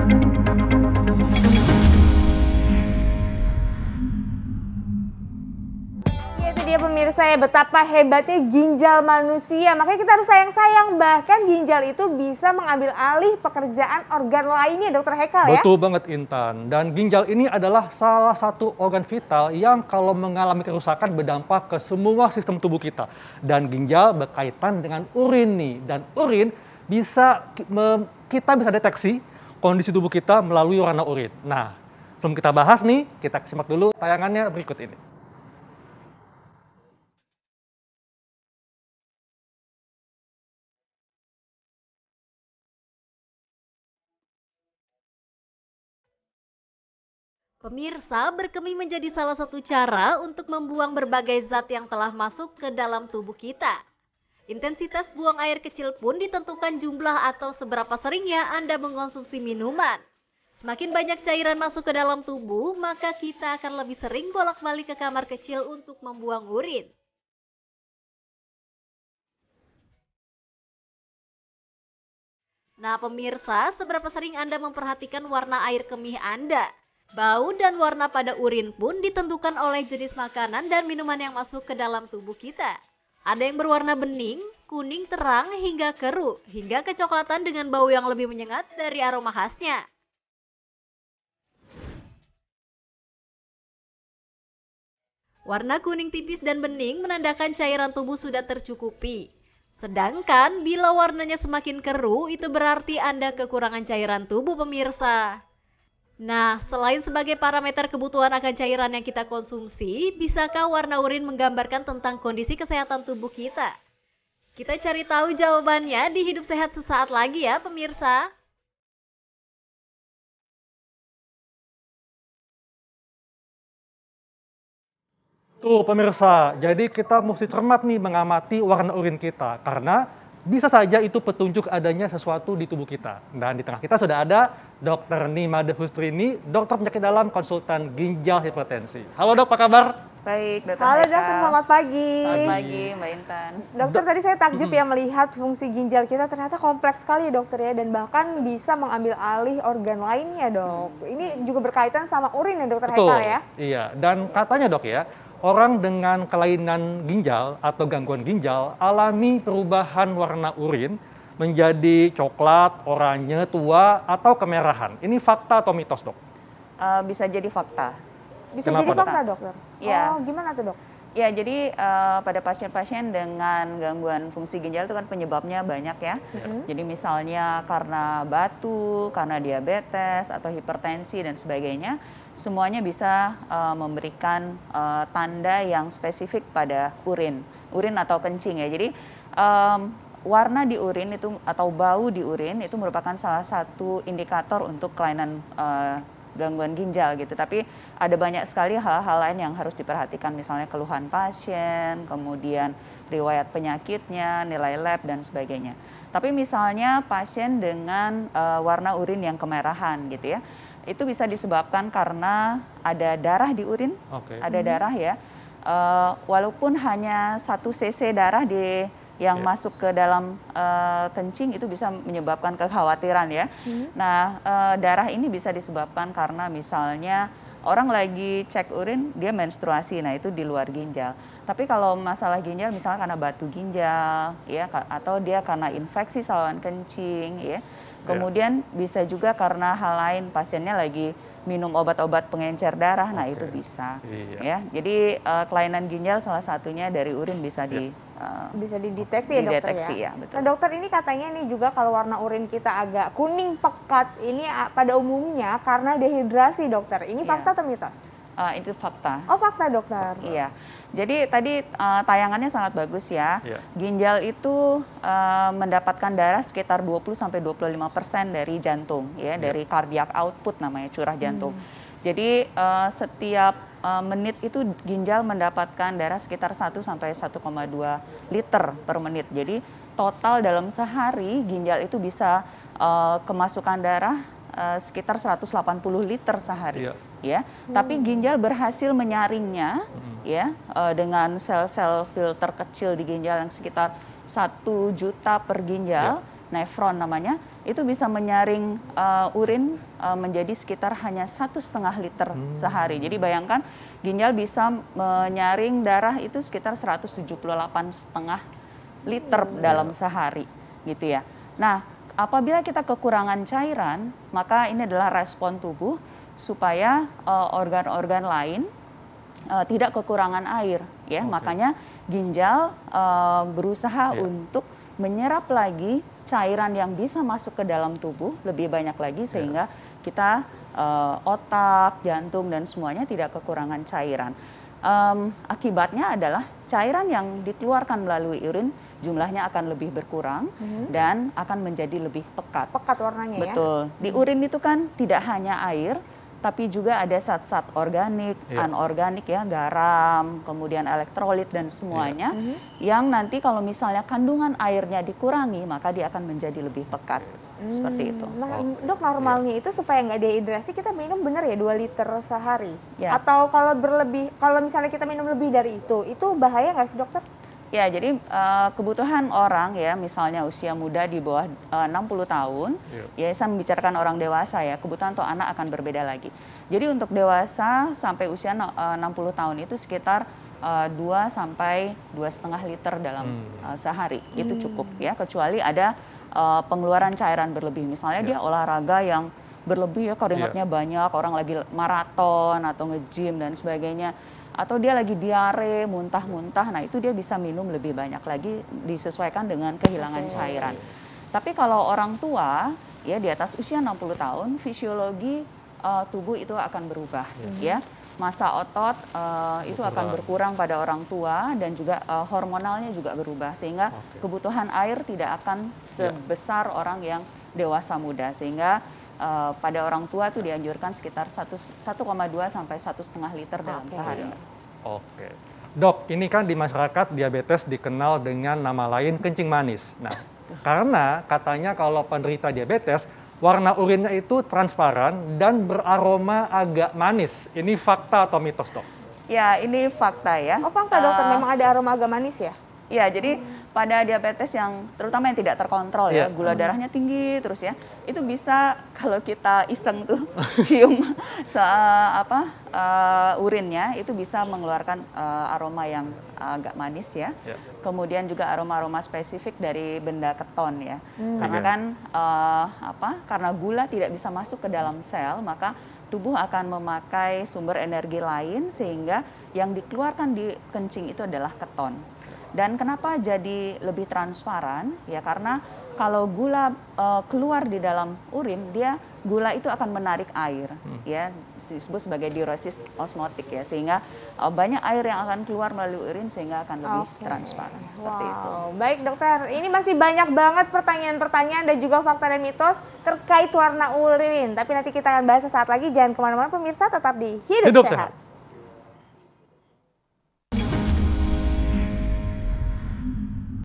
Ya, itu dia pemirsa ya, betapa hebatnya ginjal manusia. Makanya kita harus sayang-sayang. Bahkan ginjal itu bisa mengambil alih pekerjaan organ lainnya, Dokter Hekal ya. Betul banget Intan. Dan ginjal ini adalah salah satu organ vital yang kalau mengalami kerusakan berdampak ke semua sistem tubuh kita. Dan ginjal berkaitan dengan urin nih. Dan urin bisa kita bisa deteksi kondisi tubuh kita melalui warna urin. Nah, sebelum kita bahas nih, kita simak dulu tayangannya berikut ini. Pemirsa, berkemih menjadi salah satu cara untuk membuang berbagai zat yang telah masuk ke dalam tubuh kita. Intensitas buang air kecil pun ditentukan jumlah atau seberapa seringnya Anda mengkonsumsi minuman. Semakin banyak cairan masuk ke dalam tubuh, maka kita akan lebih sering bolak-balik ke kamar kecil untuk membuang urin. Nah, pemirsa, seberapa sering Anda memperhatikan warna air kemih Anda? Bau dan warna pada urin pun ditentukan oleh jenis makanan dan minuman yang masuk ke dalam tubuh kita. Ada yang berwarna bening, kuning terang hingga keruh, hingga kecoklatan dengan bau yang lebih menyengat dari aroma khasnya. Warna kuning tipis dan bening menandakan cairan tubuh sudah tercukupi. Sedangkan bila warnanya semakin keruh, itu berarti Anda kekurangan cairan tubuh, pemirsa. Nah, selain sebagai parameter kebutuhan akan cairan yang kita konsumsi, bisakah warna urin menggambarkan tentang kondisi kesehatan tubuh kita? Kita cari tahu jawabannya di Hidup Sehat sesaat lagi ya, pemirsa. Tuh pemirsa, jadi kita mesti cermat nih mengamati warna urin kita karena bisa saja itu petunjuk adanya sesuatu di tubuh kita. Dan di tengah kita sudah ada Dr. Nimade Hustrini, dokter penyakit dalam konsultan ginjal hipertensi. Halo dok, apa kabar? Baik, Dokter Halo Heka. dokter, selamat pagi. Selamat pagi, Mbak Intan. Dokter, tadi saya takjub ya melihat fungsi ginjal kita ternyata kompleks sekali ya dokter ya, dan bahkan bisa mengambil alih organ lainnya dok. Ini juga berkaitan sama urin ya dokter Betul, Hekal ya? iya. Dan katanya dok ya, orang dengan kelainan ginjal atau gangguan ginjal alami perubahan warna urin menjadi coklat, oranye, tua, atau kemerahan. Ini fakta atau mitos dok? Bisa jadi fakta. Bisa Kenapa, jadi Dok? fakta dokter? Iya. Oh, gimana tuh dok? Ya, jadi pada pasien-pasien dengan gangguan fungsi ginjal itu kan penyebabnya banyak ya. Jadi misalnya karena batu, karena diabetes, atau hipertensi dan sebagainya, semuanya bisa memberikan tanda yang spesifik pada urin atau kencing ya. Jadi warna di urin itu atau bau di urin itu merupakan salah satu indikator untuk kelainan gangguan ginjal gitu. Tapi ada banyak sekali hal-hal lain yang harus diperhatikan, misalnya keluhan pasien, kemudian riwayat penyakitnya, nilai lab dan sebagainya. Tapi misalnya pasien dengan warna urin yang kemerahan gitu ya, itu bisa disebabkan karena ada darah di urin, ada darah ya. Walaupun hanya 1 cc darah yang masuk ke dalam kencing itu bisa menyebabkan kekhawatiran ya. Nah, darah ini bisa disebabkan karena misalnya orang lagi cek urin, dia menstruasi, nah itu di luar ginjal. Tapi kalau masalah ginjal misalnya karena batu ginjal ya, atau dia karena infeksi saluran kencing ya. Kemudian bisa juga karena hal lain, pasiennya lagi minum obat-obat pengencer darah, nah itu bisa ya. Jadi kelainan ginjal salah satunya dari urin bisa bisa dideteksi ya dokter ya? Betul. Nah dokter, ini katanya nih juga kalau warna urin kita agak kuning pekat, ini pada umumnya karena dehidrasi dokter. Ini fakta atau mitos? Itu fakta. Oh fakta dokter. Iya. Jadi tadi tayangannya sangat bagus ya. Ginjal itu mendapatkan darah sekitar 20-25% dari jantung ya, dari cardiac output namanya, curah jantung. Jadi setiap menit itu ginjal mendapatkan darah sekitar 1-1,2 liter per menit. Jadi total dalam sehari ginjal itu bisa kemasukan darah sekitar 180 liter sehari. Ya, tapi ginjal berhasil menyaringnya ya dengan sel-sel filter kecil di ginjal yang sekitar 1 juta per ginjal nefron namanya, itu bisa menyaring urin menjadi sekitar hanya 1,5 liter sehari. Jadi bayangkan ginjal bisa menyaring darah itu sekitar 178,5 liter dalam sehari, gitu ya. Nah, apabila kita kekurangan cairan, maka ini adalah respon tubuh supaya organ-organ lain tidak kekurangan air, ya. Makanya ginjal berusaha untuk menyerap lagi cairan yang bisa masuk ke dalam tubuh lebih banyak lagi sehingga kita otak, jantung dan semuanya tidak kekurangan cairan. Akibatnya adalah cairan yang dikeluarkan melalui urin jumlahnya akan lebih berkurang dan akan menjadi lebih pekat. Pekat warnanya ya. Betul. Di urin itu kan tidak hanya air, tapi juga ada zat-zat organik, anorganik ya, garam, kemudian elektrolit dan semuanya yang nanti kalau misalnya kandungan airnya dikurangi maka dia akan menjadi lebih pekat. Seperti itu. Nah, Dok, normalnya itu supaya nggak dehidrasi kita minum bener ya 2 liter sehari? Ya. Atau kalau berlebih, kalau misalnya kita minum lebih dari itu bahaya nggak sih dokter? Ya, jadi kebutuhan orang ya, misalnya usia muda di bawah 60 tahun, ya saya membicarakan orang dewasa ya, kebutuhan untuk anak akan berbeda lagi. Jadi untuk dewasa sampai usia 60 tahun itu sekitar 2 sampai 2,5 liter dalam sehari, itu cukup ya, kecuali ada pengeluaran cairan berlebih. Misalnya dia olahraga yang berlebih ya, keringatnya banyak, orang lagi maraton atau nge-gym dan sebagainya. Atau dia lagi diare, muntah-muntah, nah itu dia bisa minum lebih banyak lagi disesuaikan dengan kehilangan cairan. Tapi kalau orang tua, ya di atas usia 60 tahun, fisiologi tubuh itu akan berubah, ya. Massa otot itu akan berkurang pada orang tua dan juga hormonalnya juga berubah. Sehingga kebutuhan air tidak akan sebesar orang yang dewasa muda. Sehingga pada orang tua itu dianjurkan sekitar 1,2 sampai 1,5 liter dalam sehari. Oke. Dok, ini kan di masyarakat diabetes dikenal dengan nama lain kencing manis. Nah, karena katanya kalau penderita diabetes, warna urinnya itu transparan dan beraroma agak manis. Ini fakta atau mitos, Dok? Ya, ini fakta ya. Oh, fakta dokter, memang ada aroma agak manis ya? Ya, jadi pada diabetes yang terutama yang tidak terkontrol ya, gula darahnya tinggi terus ya, itu bisa kalau kita iseng tuh cium urinnya itu bisa mengeluarkan aroma yang agak manis ya. Kemudian juga aroma-aroma spesifik dari benda keton ya. Karena kan karena gula tidak bisa masuk ke dalam sel, maka tubuh akan memakai sumber energi lain sehingga yang dikeluarkan di kencing itu adalah keton. Dan kenapa jadi lebih transparan? Ya karena kalau gula keluar di dalam urin, gula itu akan menarik air, ya disebut sebagai diuresis osmotik ya, sehingga banyak air yang akan keluar melalui urin sehingga akan lebih transparan seperti itu. Baik dokter, ini masih banyak banget pertanyaan-pertanyaan dan juga fakta dan mitos terkait warna urin. Tapi nanti kita akan bahas sesaat lagi. Jangan kemana-mana pemirsa, tetap di Hidup Sehat.